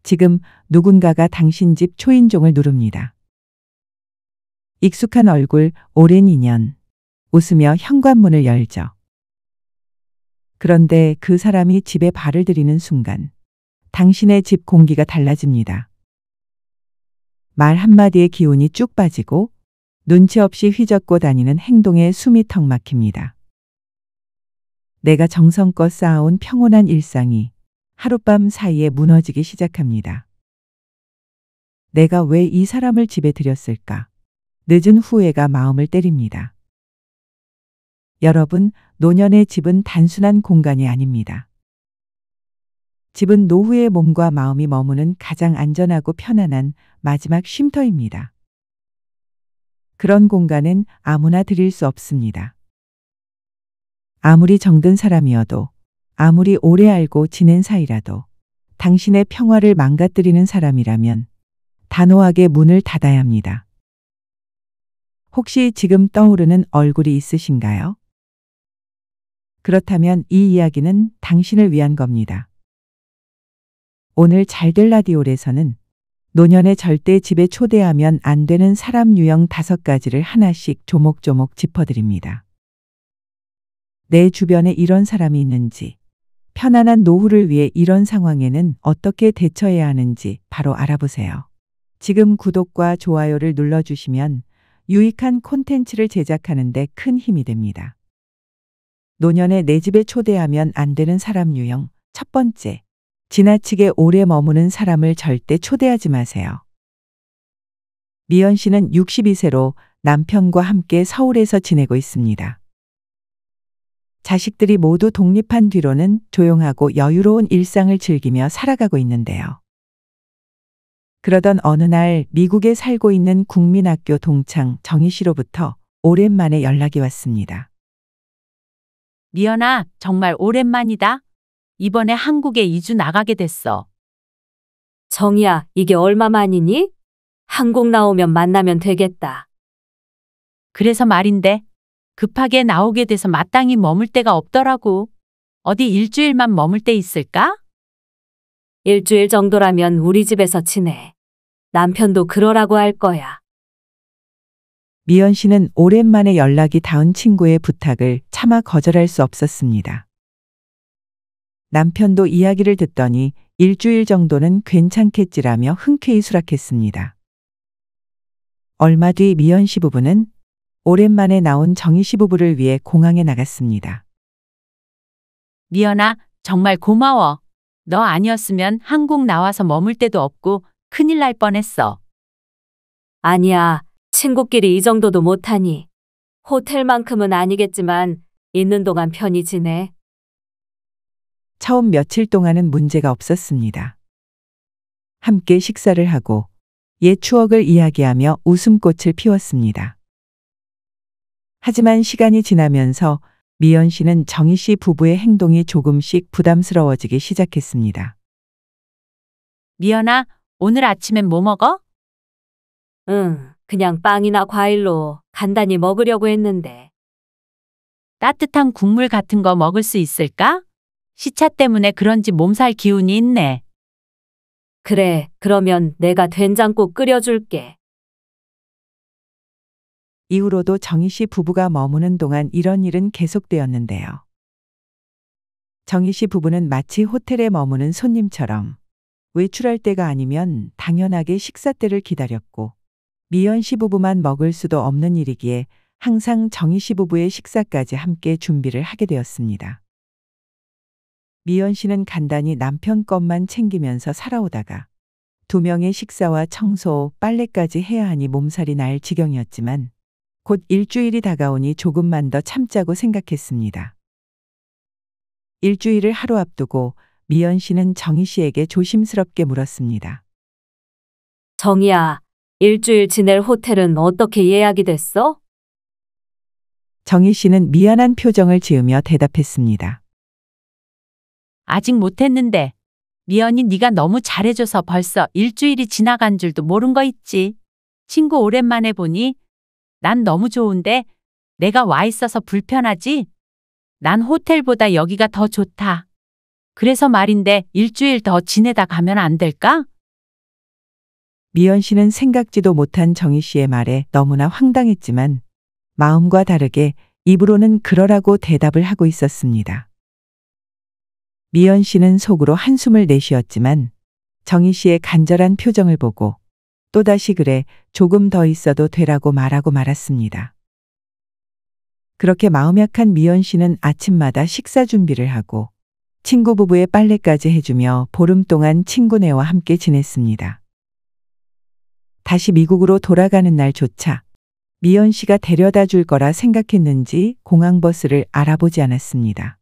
지금 누군가가 당신 집 초인종을 누릅니다. 익숙한 얼굴, 오랜 인연. 웃으며 현관문을 열죠. 그런데 그 사람이 집에 발을 들이는 순간 당신의 집 공기가 달라집니다. 말 한마디의 기운이 쭉 빠지고 눈치 없이 휘젓고 다니는 행동에 숨이 턱 막힙니다. 내가 정성껏 쌓아온 평온한 일상이 하룻밤 사이에 무너지기 시작합니다. 내가 왜 이 사람을 집에 들였을까? 늦은 후회가 마음을 때립니다. 여러분, 노년의 집은 단순한 공간이 아닙니다. 집은 노후의 몸과 마음이 머무는 가장 안전하고 편안한 마지막 쉼터입니다. 그런 공간은 아무나 들일 수 없습니다. 아무리 정든 사람이어도, 아무리 오래 알고 지낸 사이라도 당신의 평화를 망가뜨리는 사람이라면 단호하게 문을 닫아야 합니다. 혹시 지금 떠오르는 얼굴이 있으신가요? 그렇다면 이 이야기는 당신을 위한 겁니다. 오늘 잘될 라디오에서는 노년에 절대 집에 초대하면 안 되는 사람 유형 5가지를 하나씩 조목조목 짚어드립니다. 내 주변에 이런 사람이 있는지, 편안한 노후를 위해 이런 상황에는 어떻게 대처해야 하는지 바로 알아보세요. 지금 구독과 좋아요를 눌러주시면 유익한 콘텐츠를 제작하는 데 큰 힘이 됩니다. 노년에 내 집에 초대하면 안 되는 사람 유형. 첫 번째, 지나치게 오래 머무는 사람을 절대 초대하지 마세요. 미연 씨는 62세로 남편과 함께 서울에서 지내고 있습니다. 자식들이 모두 독립한 뒤로는 조용하고 여유로운 일상을 즐기며 살아가고 있는데요. 그러던 어느 날 미국에 살고 있는 국민학교 동창 정희 씨로부터 오랜만에 연락이 왔습니다. 미연아, 정말 오랜만이다. 이번에 한국에 이주 나가게 됐어. 정희야, 이게 얼마만이니? 한국 나오면 만나면 되겠다. 그래서 말인데 급하게 나오게 돼서 마땅히 머물 데가 없더라고. 어디 일주일만 머물 데 있을까? 일주일 정도라면 우리 집에서 지내. 남편도 그러라고 할 거야. 미연 씨는 오랜만에 연락이 닿은 친구의 부탁을 차마 거절할 수 없었습니다. 남편도 이야기를 듣더니 일주일 정도는 괜찮겠지라며 흔쾌히 수락했습니다. 얼마 뒤 미연 씨 부부는 오랜만에 나온 정희 씨 부부를 위해 공항에 나갔습니다. 미연아, 정말 고마워. 너 아니었으면 한국 나와서 머물 데도 없고 큰일 날 뻔했어. 아니야, 친구끼리 이 정도도 못하니. 호텔만큼은 아니겠지만 있는 동안 편히 지내. 처음 며칠 동안은 문제가 없었습니다. 함께 식사를 하고 옛 추억을 이야기하며 웃음꽃을 피웠습니다. 하지만 시간이 지나면서 미연 씨는 정희 씨 부부의 행동이 조금씩 부담스러워지기 시작했습니다. 미연아, 오늘 아침엔 뭐 먹어? 응, 그냥 빵이나 과일로 간단히 먹으려고 했는데. 따뜻한 국물 같은 거 먹을 수 있을까? 시차 때문에 그런지 몸살 기운이 있네. 그래, 그러면 내가 된장국 끓여줄게. 이후로도 정희 씨 부부가 머무는 동안 이런 일은 계속되었는데요. 정희 씨 부부는 마치 호텔에 머무는 손님처럼 외출할 때가 아니면 당연하게 식사 때를 기다렸고, 미연 씨 부부만 먹을 수도 없는 일이기에 항상 정희 씨 부부의 식사까지 함께 준비를 하게 되었습니다. 미연 씨는 간단히 남편 것만 챙기면서 살아오다가 2명의 식사와 청소, 빨래까지 해야 하니 몸살이 날 지경이었지만 곧 일주일이 다가오니 조금만 더 참자고 생각했습니다. 일주일을 하루 앞두고 미연 씨는 정희 씨에게 조심스럽게 물었습니다. 정희야, 일주일 지낼 호텔은 어떻게 예약이 됐어? 정희 씨는 미안한 표정을 지으며 대답했습니다. 아직 못했는데. 미연이 네가 너무 잘해줘서 벌써 일주일이 지나간 줄도 모른 거 있지. 친구 오랜만에 보니 난 너무 좋은데 내가 와 있어서 불편하지? 난 호텔보다 여기가 더 좋다. 그래서 말인데 일주일 더 지내다 가면 안 될까? 미연 씨는 생각지도 못한 정희 씨의 말에 너무나 황당했지만 마음과 다르게 입으로는 그러라고 대답을 하고 있었습니다. 미연 씨는 속으로 한숨을 내쉬었지만 정희 씨의 간절한 표정을 보고 또다시 그래 조금 더 있어도 되라고 말하고 말았습니다. 그렇게 마음 약한 미연 씨는 아침마다 식사 준비를 하고 친구 부부의 빨래까지 해주며 보름 동안 친구네와 함께 지냈습니다. 다시 미국으로 돌아가는 날조차 미연 씨가 데려다 줄 거라 생각했는지 공항버스를 알아보지 않았습니다.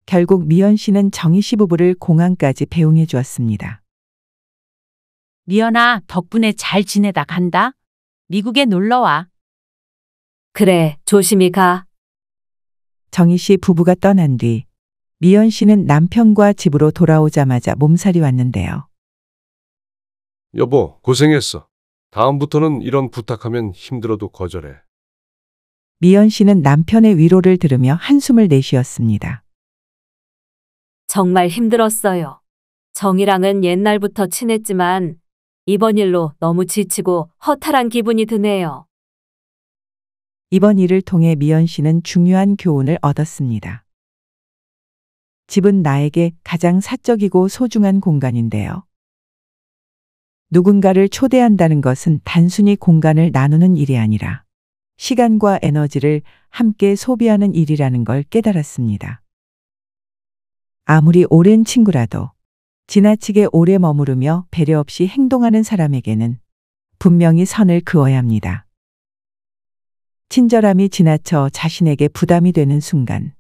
결국 미연 씨는 정희 씨 부부를 공항까지 배웅해 주었습니다. 미연아, 덕분에 잘 지내다 간다. 미국에 놀러와. 그래, 조심히 가. 정희 씨 부부가 떠난 뒤 미연 씨는 남편과 집으로 돌아오자마자 몸살이 왔는데요. 여보, 고생했어. 다음부터는 이런 부탁하면 힘들어도 거절해. 미연 씨는 남편의 위로를 들으며 한숨을 내쉬었습니다. 정말 힘들었어요. 정이랑은 옛날부터 친했지만 이번 일로 너무 지치고 허탈한 기분이 드네요. 이번 일을 통해 미연 씨는 중요한 교훈을 얻었습니다. 집은 나에게 가장 사적이고 소중한 공간인데요. 누군가를 초대한다는 것은 단순히 공간을 나누는 일이 아니라 시간과 에너지를 함께 소비하는 일이라는 걸 깨달았습니다. 아무리 오랜 친구라도 지나치게 오래 머무르며 배려 없이 행동하는 사람에게는 분명히 선을 그어야 합니다. 친절함이 지나쳐 자신에게 부담이 되는 순간,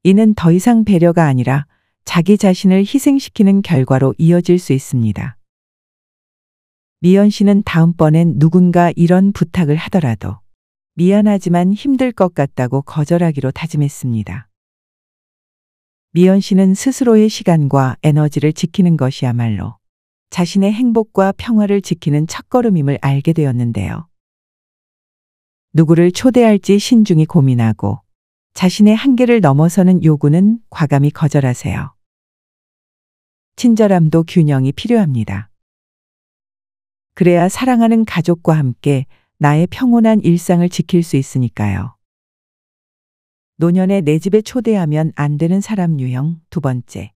이는 더 이상 배려가 아니라 자기 자신을 희생시키는 결과로 이어질 수 있습니다. 미연 씨는 다음번엔 누군가 이런 부탁을 하더라도 미안하지만 힘들 것 같다고 거절하기로 다짐했습니다. 미연 씨는 스스로의 시간과 에너지를 지키는 것이야말로 자신의 행복과 평화를 지키는 첫걸음임을 알게 되었는데요. 누구를 초대할지 신중히 고민하고 자신의 한계를 넘어서는 요구는 과감히 거절하세요. 친절함도 균형이 필요합니다. 그래야 사랑하는 가족과 함께 나의 평온한 일상을 지킬 수 있으니까요. 노년에 내 집에 초대하면 안 되는 사람 유형. 두 번째,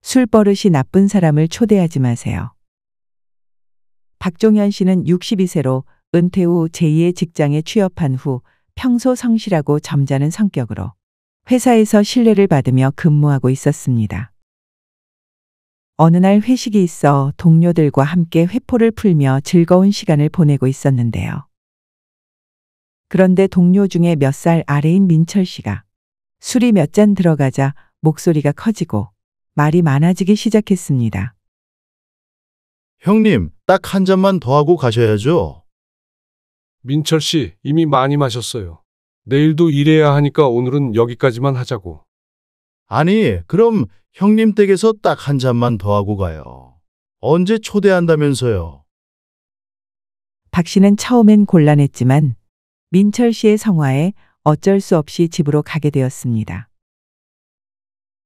술버릇이 나쁜 사람을 초대하지 마세요. 박종현 씨는 62세로 은퇴 후 제2의 직장에 취업한 후 평소 성실하고 점잖은 성격으로 회사에서 신뢰를 받으며 근무하고 있었습니다. 어느 날 회식이 있어 동료들과 함께 회포를 풀며 즐거운 시간을 보내고 있었는데요. 그런데 동료 중에 몇 살 아래인 민철 씨가 술이 몇 잔 들어가자 목소리가 커지고 말이 많아지기 시작했습니다. 형님, 딱 한 잔만 더 하고 가셔야죠. 민철 씨, 이미 많이 마셨어요. 내일도 일해야 하니까 오늘은 여기까지만 하자고. 아니, 그럼 형님 댁에서 딱 한 잔만 더 하고 가요. 언제 초대한다면서요. 박 씨는 처음엔 곤란했지만 민철 씨의 성화에 어쩔 수 없이 집으로 가게 되었습니다.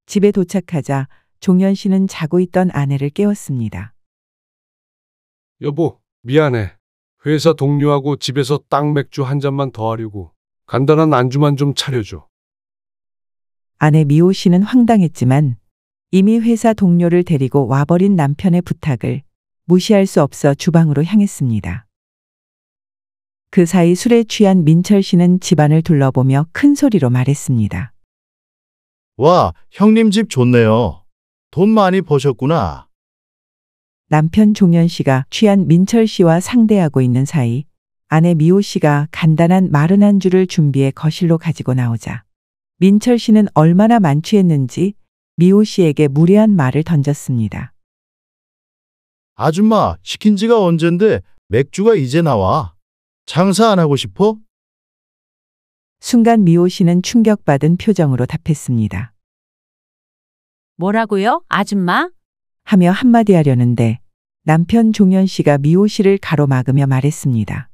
집에 도착하자 종현 씨는 자고 있던 아내를 깨웠습니다. 여보, 미안해. 회사 동료하고 집에서 딱 맥주 한 잔만 더 하려고. 간단한 안주만 좀 차려줘. 아내 미호 씨는 황당했지만 이미 회사 동료를 데리고 와버린 남편의 부탁을 무시할 수 없어 주방으로 향했습니다. 그 사이 술에 취한 민철 씨는 집안을 둘러보며 큰 소리로 말했습니다. 와, 형님 집 좋네요. 돈 많이 버셨구나. 남편 종현 씨가 취한 민철 씨와 상대하고 있는 사이 아내 미호 씨가 간단한 마른 안주를 준비해 거실로 가지고 나오자 민철 씨는 얼마나 만취했는지 미호 씨에게 무례한 말을 던졌습니다. 아줌마, 시킨 지가 언젠데 맥주가 이제 나와. 장사 안 하고 싶어? 순간 미호 씨는 충격받은 표정으로 답했습니다. 뭐라고요, 아줌마? 하며 한마디 하려는데 남편 종현 씨가 미호 씨를 가로막으며 말했습니다.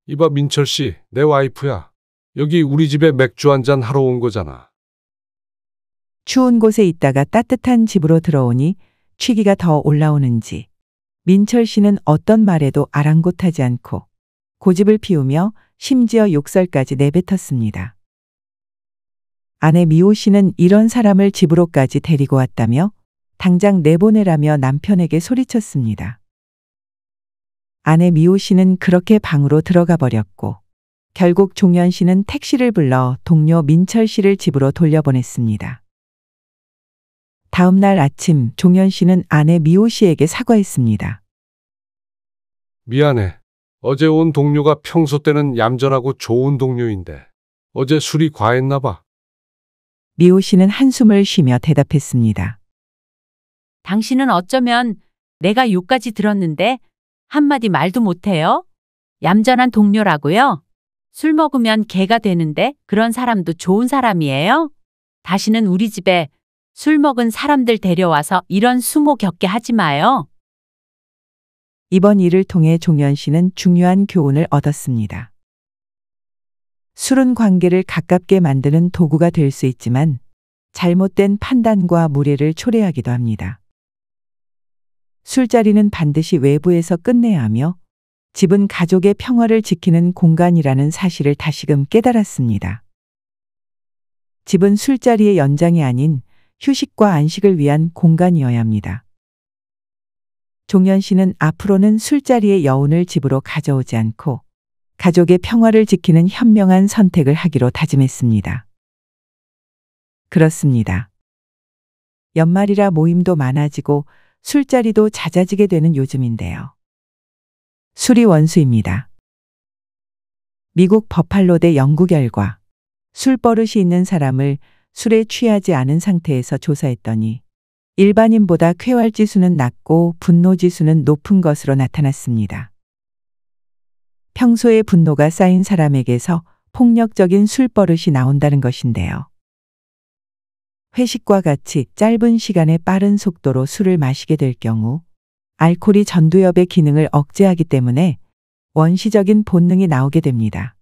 이봐 민철 씨, 내 와이프야. 여기 우리 집에 맥주 한 잔 하러 온 거잖아. 추운 곳에 있다가 따뜻한 집으로 들어오니 취기가 더 올라오는지 민철 씨는 어떤 말에도 아랑곳하지 않고 고집을 피우며 심지어 욕설까지 내뱉었습니다. 아내 미호 씨는 이런 사람을 집으로까지 데리고 왔다며 당장 내보내라며 남편에게 소리쳤습니다. 아내 미호 씨는 그렇게 방으로 들어가 버렸고 결국 종현 씨는 택시를 불러 동료 민철 씨를 집으로 돌려보냈습니다. 다음 날 아침 종현 씨는 아내 미호 씨에게 사과했습니다. 미안해. 어제 온 동료가 평소 때는 얌전하고 좋은 동료인데 어제 술이 과했나 봐. 미호 씨는 한숨을 쉬며 대답했습니다. 당신은 어쩌면 내가 욕까지 들었는데 한마디 말도 못해요? 얌전한 동료라고요? 술 먹으면 개가 되는데 그런 사람도 좋은 사람이에요? 다시는 우리 집에 술 먹은 사람들 데려와서 이런 수모 겪게 하지 마요. 이번 일을 통해 종현 씨는 중요한 교훈을 얻었습니다. 술은 관계를 가깝게 만드는 도구가 될 수 있지만 잘못된 판단과 무례를 초래하기도 합니다. 술자리는 반드시 외부에서 끝내야 하며 집은 가족의 평화를 지키는 공간이라는 사실을 다시금 깨달았습니다. 집은 술자리의 연장이 아닌 휴식과 안식을 위한 공간이어야 합니다. 종현 씨는 앞으로는 술자리의 여운을 집으로 가져오지 않고 가족의 평화를 지키는 현명한 선택을 하기로 다짐했습니다. 그렇습니다. 연말이라 모임도 많아지고 술자리도 잦아지게 되는 요즘인데요. 술이 원수입니다. 미국 버팔로대 연구 결과 술버릇이 있는 사람을 술에 취하지 않은 상태에서 조사했더니 일반인보다 쾌활지수는 낮고 분노지수는 높은 것으로 나타났습니다. 평소에 분노가 쌓인 사람에게서 폭력적인 술버릇이 나온다는 것인데요. 회식과 같이 짧은 시간에 빠른 속도로 술을 마시게 될 경우 알코올이 전두엽의 기능을 억제하기 때문에 원시적인 본능이 나오게 됩니다.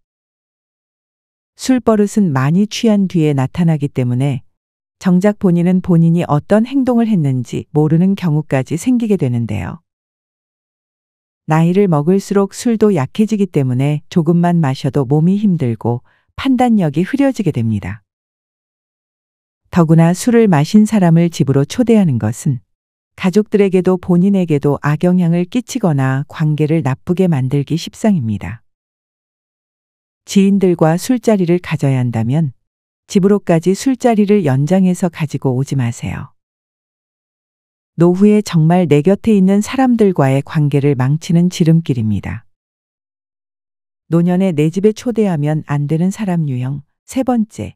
술버릇은 많이 취한 뒤에 나타나기 때문에 정작 본인은 본인이 어떤 행동을 했는지 모르는 경우까지 생기게 되는데요. 나이를 먹을수록 술도 약해지기 때문에 조금만 마셔도 몸이 힘들고 판단력이 흐려지게 됩니다. 더구나 술을 마신 사람을 집으로 초대하는 것은 가족들에게도 본인에게도 악영향을 끼치거나 관계를 나쁘게 만들기 십상입니다. 지인들과 술자리를 가져야 한다면 집으로까지 술자리를 연장해서 가지고 오지 마세요. 노후에 정말 내 곁에 있는 사람들과의 관계를 망치는 지름길입니다. 노년에 내 집에 초대하면 안 되는 사람 유형. 세 번째,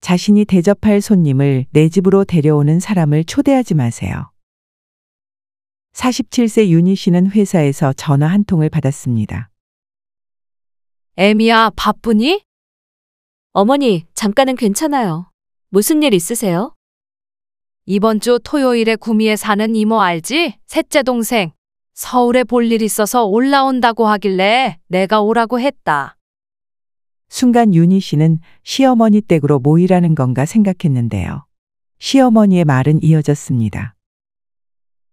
자신이 대접할 손님을 내 집으로 데려오는 사람을 초대하지 마세요. 47세 윤희 씨는 회사에서 전화 한 통을 받았습니다. 애미야, 바쁘니? 어머니, 잠깐은 괜찮아요. 무슨 일 있으세요? 이번 주 토요일에 구미에 사는 이모 알지? 셋째 동생. 서울에 볼 일 있어서 올라온다고 하길래 내가 오라고 했다. 순간 윤희 씨는 시어머니 댁으로 모이라는 건가 생각했는데요. 시어머니의 말은 이어졌습니다.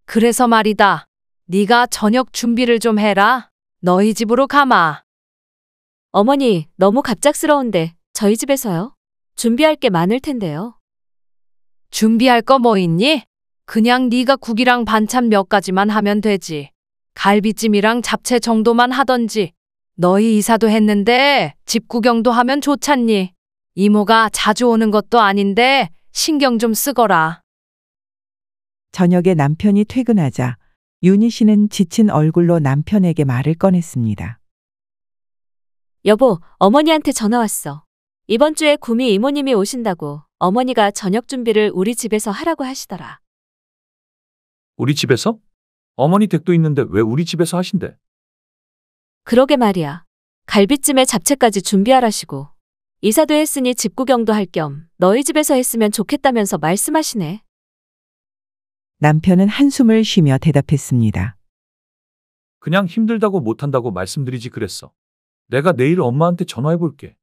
그래서 말이다. 네가 저녁 준비를 좀 해라. 너희 집으로 가마. 어머니, 너무 갑작스러운데 저희 집에서요? 준비할 게 많을 텐데요. 준비할 거 뭐 있니? 그냥 네가 국이랑 반찬 몇 가지만 하면 되지. 갈비찜이랑 잡채 정도만 하던지. 너희 이사도 했는데 집 구경도 하면 좋잖니. 이모가 자주 오는 것도 아닌데 신경 좀 쓰거라. 저녁에 남편이 퇴근하자 윤희 씨는 지친 얼굴로 남편에게 말을 꺼냈습니다. 여보, 어머니한테 전화 왔어. 이번 주에 구미 이모님이 오신다고 어머니가 저녁 준비를 우리 집에서 하라고 하시더라. 우리 집에서? 어머니 댁도 있는데 왜 우리 집에서 하신대? 그러게 말이야. 갈비찜에 잡채까지 준비하라시고. 이사도 했으니 집 구경도 할 겸 너희 집에서 했으면 좋겠다면서 말씀하시네. 남편은 한숨을 쉬며 대답했습니다. 그냥 힘들다고 못한다고 말씀드리지 그랬어. 내가 내일 엄마한테 전화해 볼게.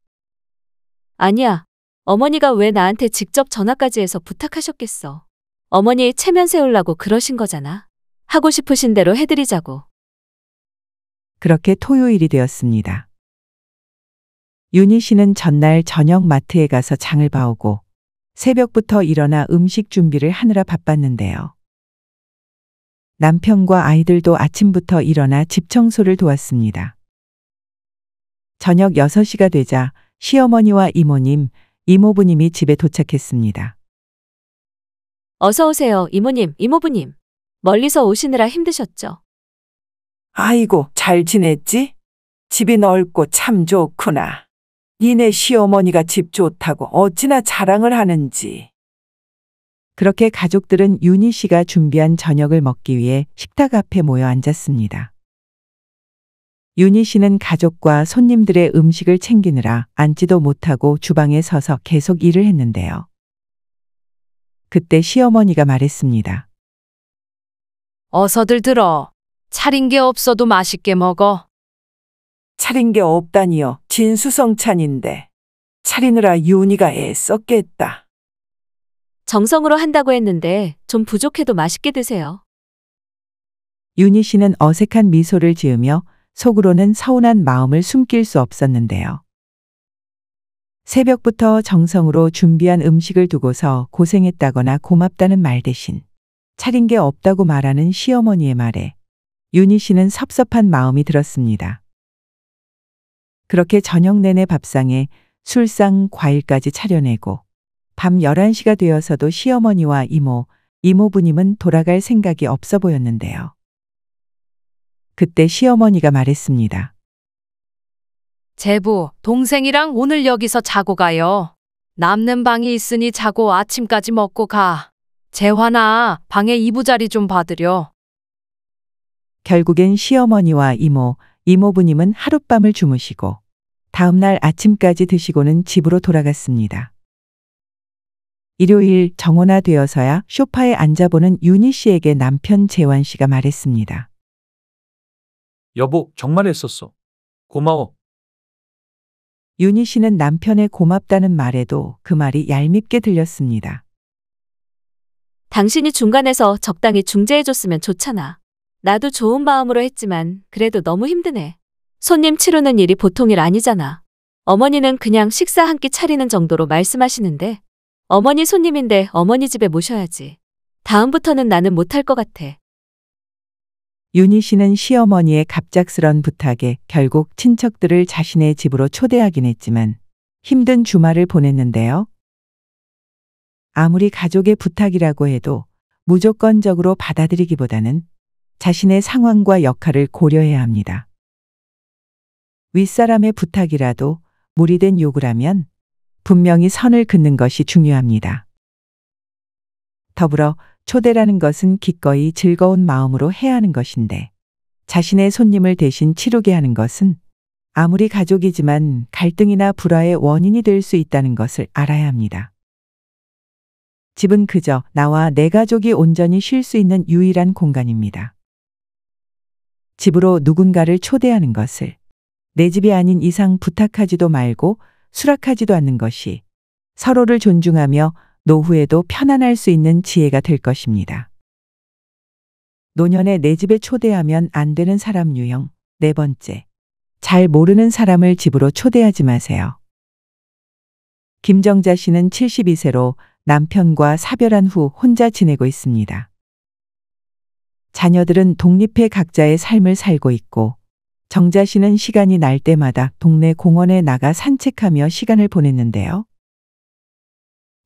아니야. 어머니가 왜 나한테 직접 전화까지 해서 부탁하셨겠어. 어머니 체면 세우려고 그러신 거잖아. 하고 싶으신 대로 해드리자고. 그렇게 토요일이 되었습니다. 윤희 씨는 전날 저녁 마트에 가서 장을 봐오고 새벽부터 일어나 음식 준비를 하느라 바빴는데요. 남편과 아이들도 아침부터 일어나 집 청소를 도왔습니다. 저녁 6시가 되자 시어머니와 이모님, 이모부님이 집에 도착했습니다. 어서 오세요, 이모님, 이모부님. 멀리서 오시느라 힘드셨죠? 아이고, 잘 지냈지? 집이 넓고 참 좋구나. 니네 시어머니가 집 좋다고 어찌나 자랑을 하는지. 그렇게 가족들은 윤희 씨가 준비한 저녁을 먹기 위해 식탁 앞에 모여 앉았습니다. 윤희 씨는 가족과 손님들의 음식을 챙기느라 앉지도 못하고 주방에 서서 계속 일을 했는데요. 그때 시어머니가 말했습니다. 어서들 들어. 차린 게 없어도 맛있게 먹어. 차린 게 없다니요. 진수성찬인데. 차리느라 윤희가 애썼겠다. 정성으로 한다고 했는데 좀 부족해도 맛있게 드세요. 윤희 씨는 어색한 미소를 지으며 속으로는 서운한 마음을 숨길 수 없었는데요. 새벽부터 정성으로 준비한 음식을 두고서 고생했다거나 고맙다는 말 대신 차린 게 없다고 말하는 시어머니의 말에 윤희 씨는 섭섭한 마음이 들었습니다. 그렇게 저녁 내내 밥상에 술상, 과일까지 차려내고 밤 11시가 되어서도 시어머니와 이모, 이모부님은 돌아갈 생각이 없어 보였는데요. 그때 시어머니가 말했습니다. 제부, 동생이랑 오늘 여기서 자고 가요. 남는 방이 있으니 자고 아침까지 먹고 가. 재환아, 방에 이부자리 좀 봐드려. 결국엔 시어머니와 이모, 이모부님은 하룻밤을 주무시고 다음날 아침까지 드시고는 집으로 돌아갔습니다. 일요일 정오나 되어서야 소파에 앉아보는 윤희 씨에게 남편 재환 씨가 말했습니다. 여보, 정말 애썼어. 고마워. 윤희 씨는 남편의 고맙다는 말에도 그 말이 얄밉게 들렸습니다. 당신이 중간에서 적당히 중재해줬으면 좋잖아. 나도 좋은 마음으로 했지만 그래도 너무 힘드네. 손님 치르는 일이 보통 일 아니잖아. 어머니는 그냥 식사 한 끼 차리는 정도로 말씀하시는데 어머니 손님인데 어머니 집에 모셔야지. 다음부터는 나는 못할 것 같아. 윤희 씨는 시어머니의 갑작스런 부탁에 결국 친척들을 자신의 집으로 초대하긴 했지만 힘든 주말을 보냈는데요. 아무리 가족의 부탁이라고 해도 무조건적으로 받아들이기보다는 자신의 상황과 역할을 고려해야 합니다. 윗사람의 부탁이라도 무리된 요구라면 분명히 선을 긋는 것이 중요합니다. 더불어 초대라는 것은 기꺼이 즐거운 마음으로 해야 하는 것인데 자신의 손님을 대신 치르게 하는 것은 아무리 가족이지만 갈등이나 불화의 원인이 될 수 있다는 것을 알아야 합니다. 집은 그저 나와 내 가족이 온전히 쉴 수 있는 유일한 공간입니다. 집으로 누군가를 초대하는 것을 내 집이 아닌 이상 부탁하지도 말고 수락하지도 않는 것이 서로를 존중하며 노후에도 편안할 수 있는 지혜가 될 것입니다. 노년에 내 집에 초대하면 안 되는 사람 유형. 4번째. 잘 모르는 사람을 집으로 초대하지 마세요. 김정자 씨는 72세로 남편과 사별한 후 혼자 지내고 있습니다. 자녀들은 독립해 각자의 삶을 살고 있고 정자 씨는 시간이 날 때마다 동네 공원에 나가 산책하며 시간을 보냈는데요.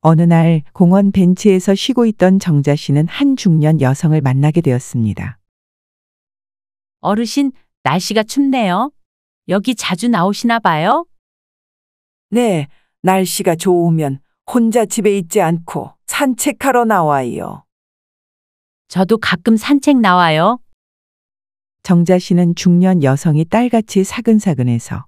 어느 날 공원 벤치에서 쉬고 있던 정자 씨는 한 중년 여성을 만나게 되었습니다. 어르신, 날씨가 춥네요. 여기 자주 나오시나 봐요? 네, 날씨가 좋으면 혼자 집에 있지 않고 산책하러 나와요. 저도 가끔 산책 나와요. 정자 씨는 중년 여성이 딸같이 사근사근해서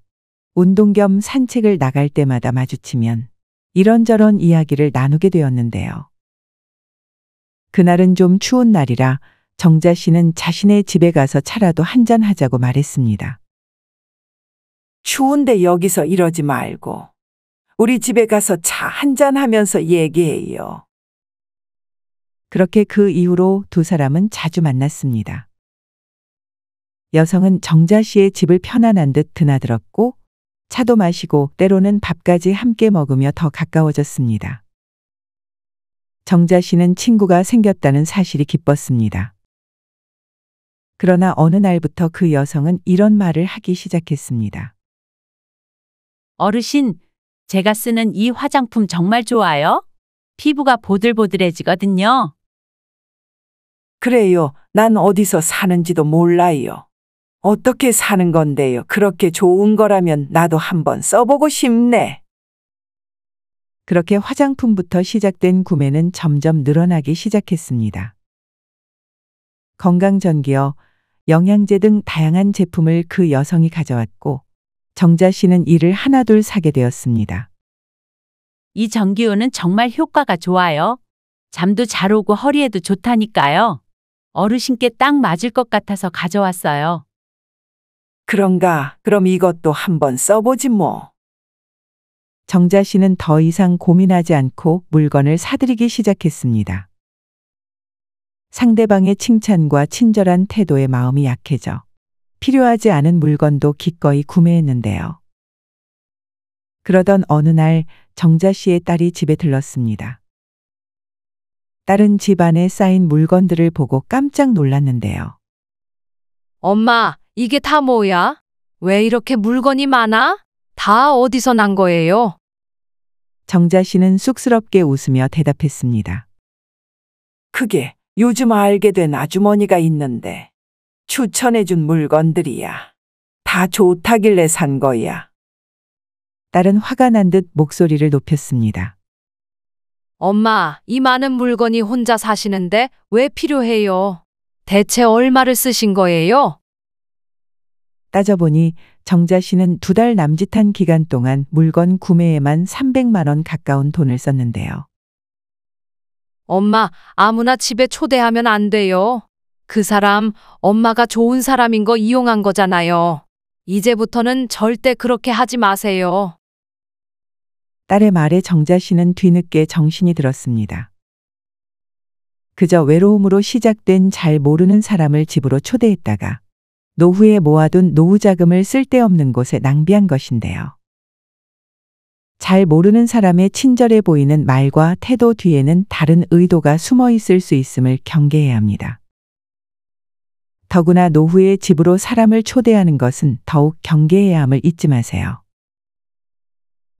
운동 겸 산책을 나갈 때마다 마주치면 이런저런 이야기를 나누게 되었는데요. 그날은 좀 추운 날이라 정자 씨는 자신의 집에 가서 차라도 한잔 하자고 말했습니다. 추운데 여기서 이러지 말고 우리 집에 가서 차 한잔 하면서 얘기해요. 그렇게 그 이후로 두 사람은 자주 만났습니다. 여성은 정자 씨의 집을 편안한 듯 드나들었고 차도 마시고 때로는 밥까지 함께 먹으며 더 가까워졌습니다. 정자 씨는 친구가 생겼다는 사실이 기뻤습니다. 그러나 어느 날부터 그 여성은 이런 말을 하기 시작했습니다. 어르신, 제가 쓰는 이 화장품 정말 좋아요? 피부가 보들보들해지거든요. 그래요. 난 어디서 사는지도 몰라요. 어떻게 사는 건데요? 그렇게 좋은 거라면 나도 한번 써보고 싶네. 그렇게 화장품부터 시작된 구매는 점점 늘어나기 시작했습니다. 건강전기요, 영양제 등 다양한 제품을 그 여성이 가져왔고 정자 씨는 이를 하나둘 사게 되었습니다. 이 전기요는 정말 효과가 좋아요. 잠도 잘 오고 허리에도 좋다니까요. 어르신께 딱 맞을 것 같아서 가져왔어요. 그런가? 그럼 이것도 한번 써보지 뭐. 정자 씨는 더 이상 고민하지 않고 물건을 사들이기 시작했습니다. 상대방의 칭찬과 친절한 태도에 마음이 약해져 필요하지 않은 물건도 기꺼이 구매했는데요. 그러던 어느 날 정자 씨의 딸이 집에 들렀습니다. 딸은 집 안에 쌓인 물건들을 보고 깜짝 놀랐는데요. 엄마, 이게 다 뭐야? 왜 이렇게 물건이 많아? 다 어디서 난 거예요? 정자 씨는 쑥스럽게 웃으며 대답했습니다. 그게 요즘 알게 된 아주머니가 있는데 추천해준 물건들이야. 다 좋다길래 산 거야. 딸은 화가 난 듯 목소리를 높였습니다. 엄마, 이 많은 물건이 혼자 사시는데 왜 필요해요? 대체 얼마를 쓰신 거예요? 따져보니 정자 씨는 2달 남짓한 기간 동안 물건 구매에만 300만 원 가까운 돈을 썼는데요. 엄마, 아무나 집에 초대하면 안 돼요. 그 사람, 엄마가 좋은 사람인 거 이용한 거잖아요. 이제부터는 절대 그렇게 하지 마세요. 딸의 말에 정자 씨는 뒤늦게 정신이 들었습니다. 그저 외로움으로 시작된 잘 모르는 사람을 집으로 초대했다가 노후에 모아둔 노후 자금을 쓸데없는 곳에 낭비한 것인데요. 잘 모르는 사람의 친절해 보이는 말과 태도 뒤에는 다른 의도가 숨어 있을 수 있음을 경계해야 합니다. 더구나 노후에 집으로 사람을 초대하는 것은 더욱 경계해야 함을 잊지 마세요.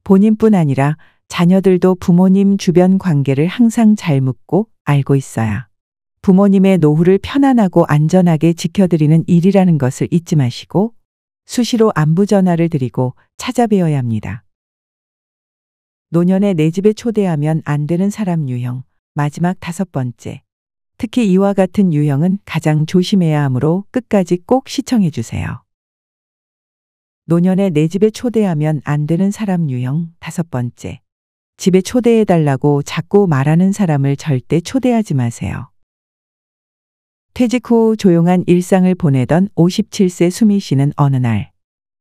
본인뿐 아니라 자녀들도 부모님 주변 관계를 항상 잘 묻고 알고 있어야 부모님의 노후를 편안하고 안전하게 지켜드리는 일이라는 것을 잊지 마시고 수시로 안부 전화를 드리고 찾아뵈어야 합니다. 노년에 내 집에 초대하면 안 되는 사람 유형, 마지막 5번째. 특히 이와 같은 유형은 가장 조심해야 하므로 끝까지 꼭 시청해 주세요. 노년에 내 집에 초대하면 안 되는 사람 유형 5번째. 집에 초대해달라고 자꾸 말하는 사람을 절대 초대하지 마세요. 퇴직 후 조용한 일상을 보내던 57세 수미 씨는 어느 날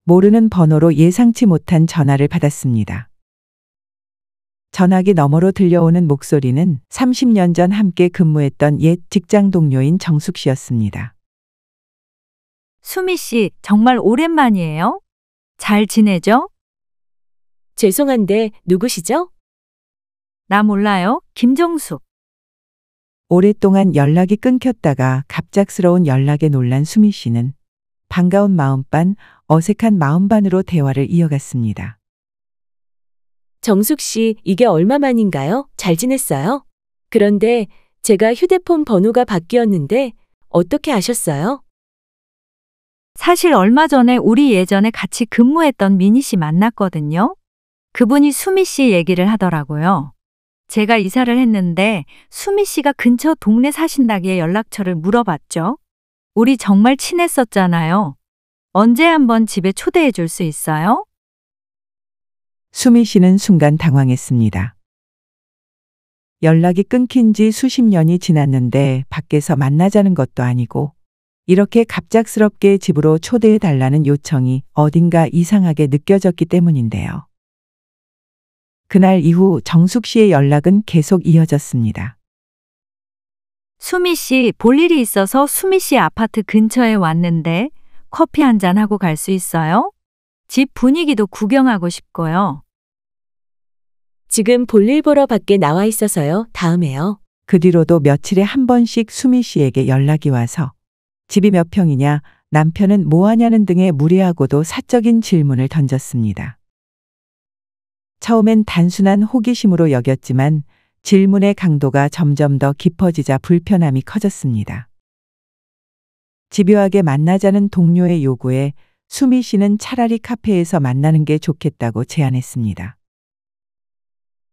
모르는 번호로 예상치 못한 전화를 받았습니다. 전화기 너머로 들려오는 목소리는 30년 전 함께 근무했던 옛 직장 동료인 정숙 씨였습니다. 수미 씨, 정말 오랜만이에요. 잘 지내죠? 죄송한데 누구시죠? 나 몰라요. 김정숙. 오랫동안 연락이 끊겼다가 갑작스러운 연락에 놀란 수미 씨는 반가운 마음반, 어색한 마음반으로 대화를 이어갔습니다. 정숙 씨, 이게 얼마 만인가요? 잘 지냈어요? 그런데 제가 휴대폰 번호가 바뀌었는데 어떻게 아셨어요? 사실 얼마 전에 우리 예전에 같이 근무했던 미니 씨 만났거든요. 그분이 수미 씨 얘기를 하더라고요. 제가 이사를 했는데 수미 씨가 근처 동네 사신다기에 연락처를 물어봤죠. 우리 정말 친했었잖아요. 언제 한번 집에 초대해 줄 수 있어요? 수미 씨는 순간 당황했습니다. 연락이 끊긴 지 수십 년이 지났는데 밖에서 만나자는 것도 아니고 이렇게 갑작스럽게 집으로 초대해 달라는 요청이 어딘가 이상하게 느껴졌기 때문인데요. 그날 이후 정숙 씨의 연락은 계속 이어졌습니다. 수미 씨, 볼 일이 있어서 수미 씨 아파트 근처에 왔는데 커피 한 잔 하고 갈 수 있어요? 집 분위기도 구경하고 싶고요. 지금 볼일 보러 밖에 나와 있어서요. 다음에요. 그 뒤로도 며칠에 한 번씩 수미 씨에게 연락이 와서 집이 몇 평이냐, 남편은 뭐 하냐는 등의 무례하고도 사적인 질문을 던졌습니다. 처음엔 단순한 호기심으로 여겼지만 질문의 강도가 점점 더 깊어지자 불편함이 커졌습니다. 집요하게 만나자는 동료의 요구에 수미 씨는 차라리 카페에서 만나는 게 좋겠다고 제안했습니다.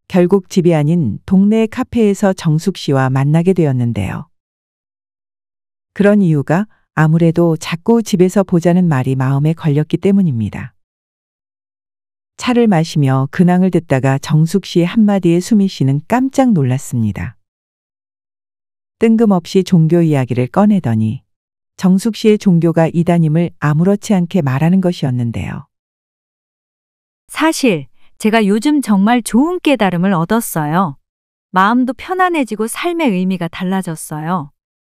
결국 집이 아닌 동네 카페에서 정숙 씨와 만나게 되었는데요. 그런 이유가 아무래도 자꾸 집에서 보자는 말이 마음에 걸렸기 때문입니다. 차를 마시며 근황을 듣다가 정숙 씨의 한마디에 수미 씨는 깜짝 놀랐습니다. 뜬금없이 종교 이야기를 꺼내더니 정숙 씨의 종교가 이단임을 아무렇지 않게 말하는 것이었는데요. 사실 제가 요즘 정말 좋은 깨달음을 얻었어요. 마음도 편안해지고 삶의 의미가 달라졌어요.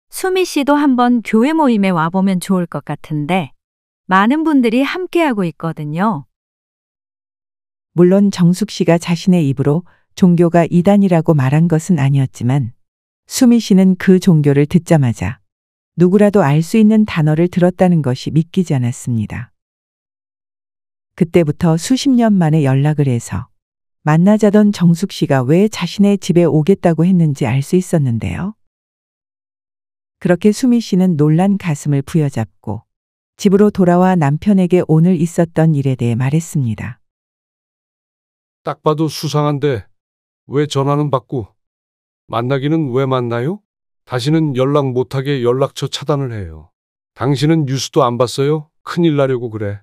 수미 씨도 한번 교회 모임에 와보면 좋을 것 같은데 많은 분들이 함께하고 있거든요. 물론 정숙 씨가 자신의 입으로 종교가 이단이라고 말한 것은 아니었지만 수미 씨는 그 종교를 듣자마자 누구라도 알 수 있는 단어를 들었다는 것이 믿기지 않았습니다. 그때부터 수십 년 만에 연락을 해서 만나자던 정숙 씨가 왜 자신의 집에 오겠다고 했는지 알 수 있었는데요. 그렇게 수미 씨는 놀란 가슴을 부여잡고 집으로 돌아와 남편에게 오늘 있었던 일에 대해 말했습니다. 딱 봐도 수상한데 왜 전화는 받고 만나기는 왜 만나요? 다시는 연락 못하게 연락처 차단을 해요. 당신은 뉴스도 안 봤어요? 큰일 나려고 그래.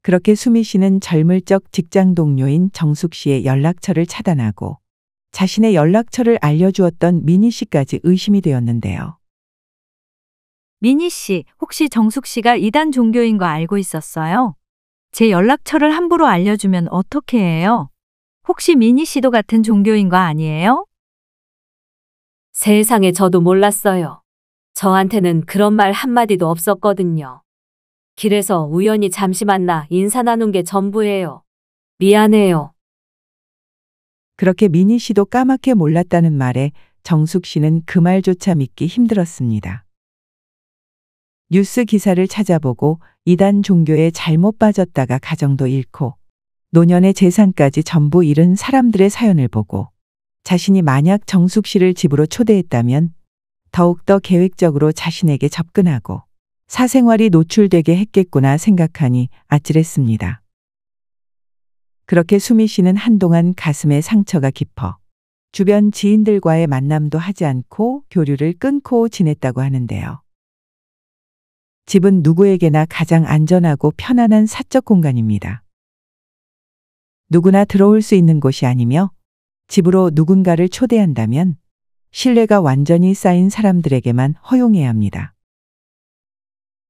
그렇게 수미 씨는 젊을 적 직장 동료인 정숙 씨의 연락처를 차단하고 자신의 연락처를 알려주었던 미니 씨까지 의심이 되었는데요. 미니 씨, 혹시 정숙 씨가 이단 종교인 거 알고 있었어요? 제 연락처를 함부로 알려주면 어떻게 해요? 혹시 미니 씨도 같은 종교인 거 아니에요? 세상에 저도 몰랐어요. 저한테는 그런 말 한마디도 없었거든요. 길에서 우연히 잠시 만나 인사 나눈 게 전부예요. 미안해요. 그렇게 미니 씨도 까맣게 몰랐다는 말에 정숙 씨는 그 말조차 믿기 힘들었습니다. 뉴스 기사를 찾아보고 이단 종교에 잘못 빠졌다가 가정도 잃고 노년의 재산까지 전부 잃은 사람들의 사연을 보고 자신이 만약 정숙 씨를 집으로 초대했다면 더욱더 계획적으로 자신에게 접근하고 사생활이 노출되게 했겠구나 생각하니 아찔했습니다. 그렇게 수미 씨는 한동안 가슴에 상처가 깊어 주변 지인들과의 만남도 하지 않고 교류를 끊고 지냈다고 하는데요. 집은 누구에게나 가장 안전하고 편안한 사적 공간입니다. 누구나 들어올 수 있는 곳이 아니며 집으로 누군가를 초대한다면 신뢰가 완전히 쌓인 사람들에게만 허용해야 합니다.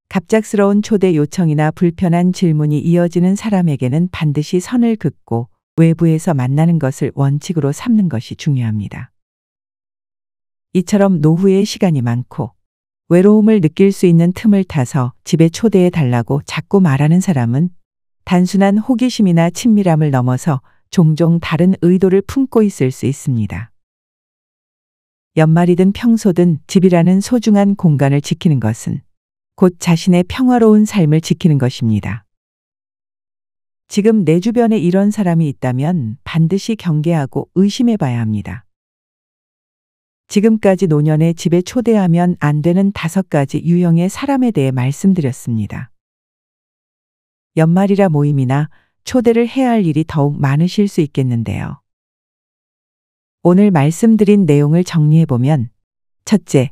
갑작스러운 초대 요청이나 불편한 질문이 이어지는 사람에게는 반드시 선을 긋고 외부에서 만나는 것을 원칙으로 삼는 것이 중요합니다. 이처럼 노후의 시간이 많고 외로움을 느낄 수 있는 틈을 타서 집에 초대해 달라고 자꾸 말하는 사람은 단순한 호기심이나 친밀함을 넘어서 종종 다른 의도를 품고 있을 수 있습니다. 연말이든 평소든 집이라는 소중한 공간을 지키는 것은 곧 자신의 평화로운 삶을 지키는 것입니다. 지금 내 주변에 이런 사람이 있다면 반드시 경계하고 의심해 봐야 합니다. 지금까지 노년에 집에 초대하면 안 되는 5가지 유형의 사람에 대해 말씀드렸습니다. 연말이라 모임이나 초대를 해야 할 일이 더욱 많으실 수 있겠는데요. 오늘 말씀드린 내용을 정리해보면 첫째,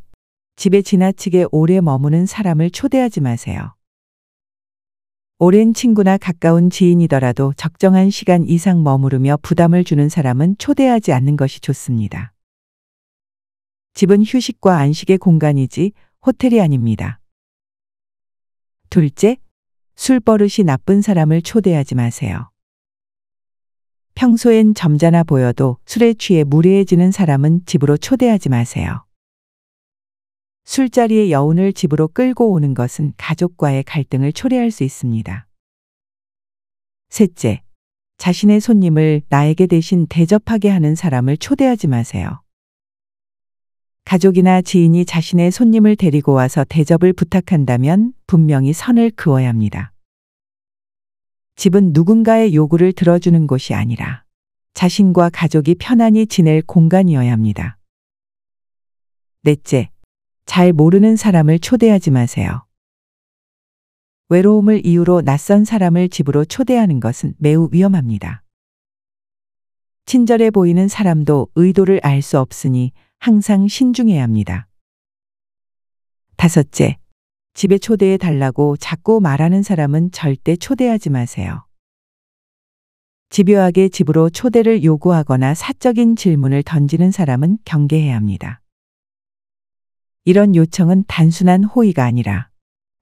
집에 지나치게 오래 머무는 사람을 초대하지 마세요. 오랜 친구나 가까운 지인이더라도 적정한 시간 이상 머무르며 부담을 주는 사람은 초대하지 않는 것이 좋습니다. 집은 휴식과 안식의 공간이지 호텔이 아닙니다. 둘째, 술버릇이 나쁜 사람을 초대하지 마세요. 평소엔 점잖아 보여도 술에 취해 무례해지는 사람은 집으로 초대하지 마세요. 술자리의 여운을 집으로 끌고 오는 것은 가족과의 갈등을 초래할 수 있습니다. 셋째, 자신의 손님을 나에게 대신 대접하게 하는 사람을 초대하지 마세요. 가족이나 지인이 자신의 손님을 데리고 와서 대접을 부탁한다면 분명히 선을 그어야 합니다. 집은 누군가의 요구를 들어주는 곳이 아니라 자신과 가족이 편안히 지낼 공간이어야 합니다. 넷째, 잘 모르는 사람을 초대하지 마세요. 외로움을 이유로 낯선 사람을 집으로 초대하는 것은 매우 위험합니다. 친절해 보이는 사람도 의도를 알 수 없으니 항상 신중해야 합니다. 다섯째, 집에 초대해 달라고 자꾸 말하는 사람은 절대 초대하지 마세요. 집요하게 집으로 초대를 요구하거나 사적인 질문을 던지는 사람은 경계해야 합니다. 이런 요청은 단순한 호의가 아니라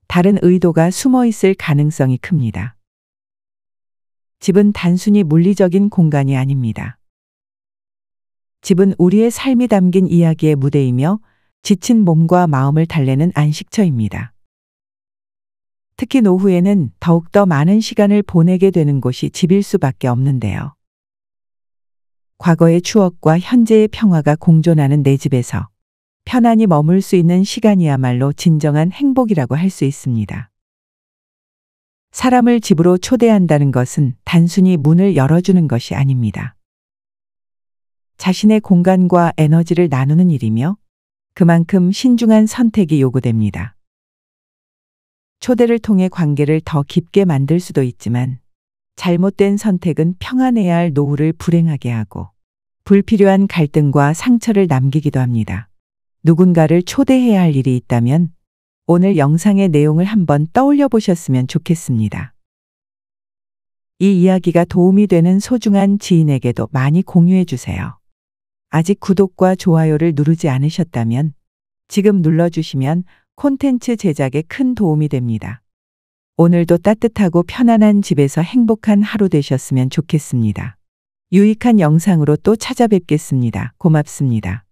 다른 의도가 숨어 있을 가능성이 큽니다. 집은 단순히 물리적인 공간이 아닙니다. 집은 우리의 삶이 담긴 이야기의 무대이며 지친 몸과 마음을 달래는 안식처입니다. 특히 노후에는 더욱더 많은 시간을 보내게 되는 곳이 집일 수밖에 없는데요. 과거의 추억과 현재의 평화가 공존하는 내 집에서 편안히 머물 수 있는 시간이야말로 진정한 행복이라고 할 수 있습니다. 사람을 집으로 초대한다는 것은 단순히 문을 열어주는 것이 아닙니다. 자신의 공간과 에너지를 나누는 일이며 그만큼 신중한 선택이 요구됩니다. 초대를 통해 관계를 더 깊게 만들 수도 있지만 잘못된 선택은 평안해야 할 노후를 불행하게 하고 불필요한 갈등과 상처를 남기기도 합니다. 누군가를 초대해야 할 일이 있다면 오늘 영상의 내용을 한번 떠올려 보셨으면 좋겠습니다. 이 이야기가 도움이 되는 소중한 지인에게도 많이 공유해 주세요. 아직 구독과 좋아요를 누르지 않으셨다면 지금 눌러주시면 콘텐츠 제작에 큰 도움이 됩니다. 오늘도 따뜻하고 편안한 집에서 행복한 하루 되셨으면 좋겠습니다. 유익한 영상으로 또 찾아뵙겠습니다. 고맙습니다.